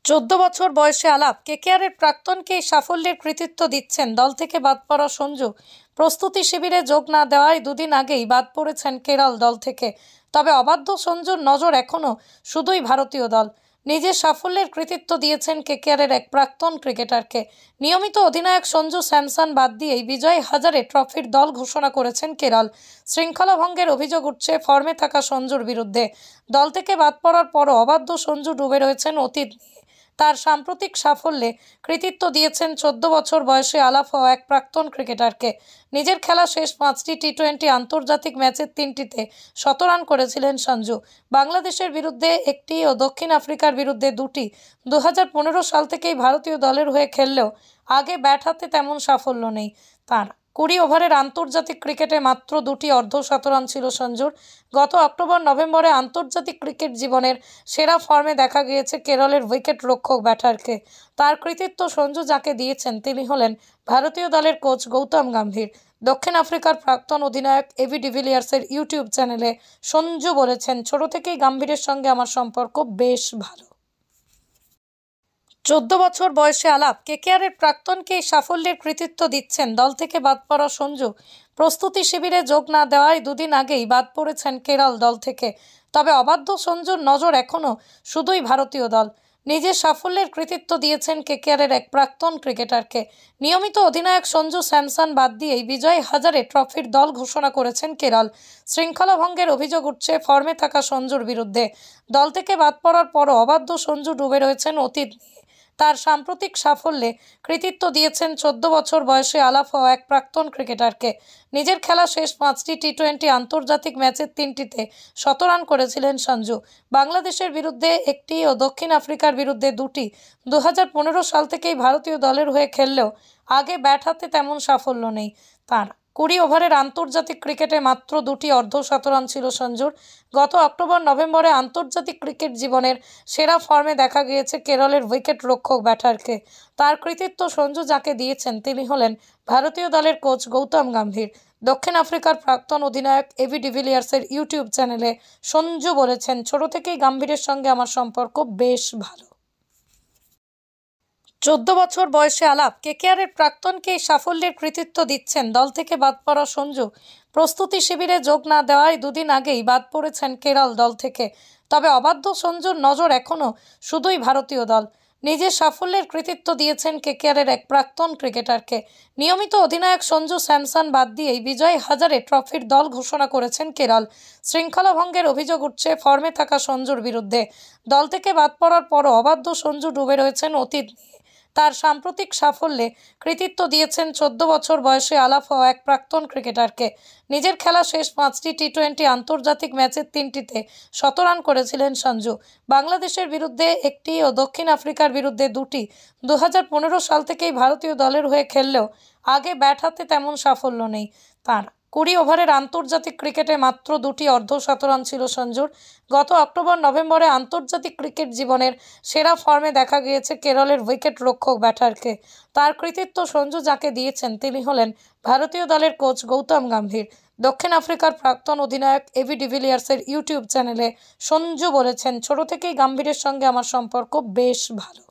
14 বছর বয়সে আলাপ কেকেআরের প্রাক্তনকে এই সাফল্যের কৃতিত্ব দিচ্ছেন দল থেকে বাদ পড়া সঞ্জু। প্রস্তুতি শিবিরে যোগ না দেওয়ায় দুদিন আগেই বাদ পড়েছেন কেরল দল থেকে। তবে অবাধ্য সঞ্জুর নজর এখনও শুধুই ভারতীয় দল। নিজের সাফল্যের কৃতিত্ব দিয়েছেন কেকেআরের এক প্রাক্তন ক্রিকেটারকে। নিয়মিত অধিনায়ক সঞ্জু স্যামসন বাদ দিয়েই বিজয় হাজারে ট্রফির দল ঘোষণা করেছেন কেরল। শৃঙ্খলা ভঙ্গের অভিযোগ উঠছে ফর্মে থাকা সঞ্জুর বিরুদ্ধে। দল থেকে বাদ পড়ার পরও অবাধ্য সঞ্জু ডুবে রয়েছেন অতীত নিয়ে। তার সাম্প্রতিক সাফল্যে কৃতিত্ব দিয়েছেন 14 বছর বয়সে আলাপ হওয়া এক প্রাক্তন ক্রিকেটারকে। নিজের খেলা শেষ 5টি টি-20 আন্তর্জাতিক ম্যাচের 3টিতে শতরান করেছিলেন সঞ্জু। বাংলাদেশের বিরুদ্ধে 1টি ও দক্ষিণ আফ্রিকার বিরুদ্ধে 2টি। 2015 সাল থেকেই ভারতীয় দলের হয়ে খেললেও আগে ব্যাট হাতে তেমন সাফল্য নেই তার। 20 ওভারের আন্তর্জাতিক ক্রিকেটে মাত্র 2টি অর্ধশতরান ছিল সঞ্জুর। গত অক্টোবর-নভেম্বরে আন্তর্জাতিক ক্রিকেট জীবনের সেরা ফর্মে দেখা গিয়েছে কেরলের উইকেট রক্ষক ব্যাটারকে। তার কৃতিত্ব সঞ্জু যাকে দিয়েছেন তিনি হলেন ভারতীয় দলের কোচ গৌতম গম্ভীর। দক্ষিণ আফ্রিকার প্রাক্তন অধিনায়ক এবি ডিভিলিয়ার্সের ইউটিউব চ্যানেলে সঞ্জু বলেছেন, ছোট থেকেই গম্ভীরের সঙ্গে আমার সম্পর্ক বেশ ভালো। 14 বছর বয়সে আলাপ কেকেআরের প্রাক্তনকে এই সাফল্যের কৃতিত্ব দিচ্ছেন দল থেকে বাদ পড়া সঞ্জু। প্রস্তুতি শিবিরে যোগ না দেওয়ায় দুদিন আগেই বাদ পড়েছেন কেরল দল থেকে। তবে অবাধ্য সঞ্জুর নজর এখনও শুধুই ভারতীয় দল। নিজের সাফল্যের কৃতিত্ব দিয়েছেন কেকেআরের এক প্রাক্তন ক্রিকেটারকে। নিয়মিত অধিনায়ক সঞ্জু স্যামসন বাদ দিয়েই বিজয় হাজারে ট্রফির দল ঘোষণা করেছেন কেরল। শৃঙ্খলা ভঙ্গের অভিযোগ উঠছে ফর্মে থাকা সঞ্জুর বিরুদ্ধে। দল থেকে বাদ পড়ার পরও অবাধ্য সঞ্জু ডুবে রয়েছেন অতীত নিয়ে। তার সাম্প্রতিক সাফল্যে কৃতিত্ব দিয়েছেন 14 বছর বয়সে আলাপ হওয়া এক প্রাক্তন ক্রিকেটারকে। নিজের খেলা শেষ 5টি টি-20 আন্তর্জাতিক ম্যাচের 3টিতে শতরান করেছিলেন সঞ্জু। বাংলাদেশের বিরুদ্ধে 1টি ও দক্ষিণ আফ্রিকার বিরুদ্ধে 2টি। 2015 সাল থেকেই ভারতীয় দলের হয়ে খেললেও আগে ব্যাট হাতে তেমন সাফল্য নেই তার। 20 ওভারের আন্তর্জাতিক ক্রিকেটে মাত্র 2টি অর্ধশতরান ছিল সঞ্জুর। গত অক্টোবর-নভেম্বরে আন্তর্জাতিক ক্রিকেট জীবনের সেরা ফর্মে দেখা গিয়েছে কেরলের উইকেট রক্ষক ব্যাটারকে। তার কৃতিত্ব সঞ্জু যাকে দিয়েছেন তিনি হলেন ভারতীয় দলের কোচ গৌতম গম্ভীর। দক্ষিণ আফ্রিকার প্রাক্তন অধিনায়ক এবি ডিভিলিয়ার্সের ইউটিউব চ্যানেলে সঞ্জু বলেছেন, ছোট থেকেই গম্ভীরের সঙ্গে আমার সম্পর্ক বেশ ভালো। 14 বছর বয়সে আলাপ কেকেআরের প্রাক্তনকে এই সাফল্যের কৃতিত্ব দিচ্ছেন দল থেকে বাদ পড়া সঞ্জু। প্রস্তুতি শিবিরে যোগ না দেওয়ায় দুদিন আগেই বাদ পড়েছেন কেরল দল থেকে। তবে অবাধ্য সঞ্জুর নজর এখনও শুধুই ভারতীয় দল। নিজের সাফল্যের কৃতিত্ব দিয়েছেন কেকেআরের এক প্রাক্তন ক্রিকেটারকে। নিয়মিত অধিনায়ক সঞ্জু স্যামসন বাদ দিয়েই বিজয় হাজারে ট্রফির দল ঘোষণা করেছেন কেরল। শৃঙ্খলা ভঙ্গের অভিযোগ উঠছে ফর্মে থাকা সঞ্জুর বিরুদ্ধে। দল থেকে বাদ পড়ার পরও অবাধ্য সঞ্জু ডুবে রয়েছেন অতীত নিয়ে। তার সাম্প্রতিক সাফল্যে কৃতিত্ব দিয়েছেন 14 বছর বয়সে আলাপ হওয়া এক প্রাক্তন ক্রিকেটারকে। নিজের খেলা শেষ 5টি টি-20 আন্তর্জাতিক ম্যাচের 3টিতে শতরান করেছিলেন সঞ্জু। বাংলাদেশের বিরুদ্ধে 1টি ও দক্ষিণ আফ্রিকার বিরুদ্ধে 2টি। 2015 সাল থেকেই ভারতীয় দলের হয়ে খেললেও আগে ব্যাট হাতে তেমন সাফল্য নেই তার। 20 ওভারের আন্তর্জাতিক ক্রিকেটে মাত্র 2টি অর্ধশতরান ছিল সঞ্জুর। গত অক্টোবর-নভেম্বরে আন্তর্জাতিক ক্রিকেট জীবনের সেরা ফর্মে দেখা গিয়েছে কেরলের উইকেট রক্ষক ব্যাটারকে। তার কৃতিত্ব সঞ্জু যাকে দিয়েছেন তিনি হলেন ভারতীয় দলের কোচ গৌতম গম্ভীর। দক্ষিণ আফ্রিকার প্রাক্তন অধিনায়ক এবি ডিভিলিয়ার্সের ইউটিউব চ্যানেলে সঞ্জু বলেছেন, ছোট থেকেই গম্ভীরের সঙ্গে আমার সম্পর্ক বেশ ভালো।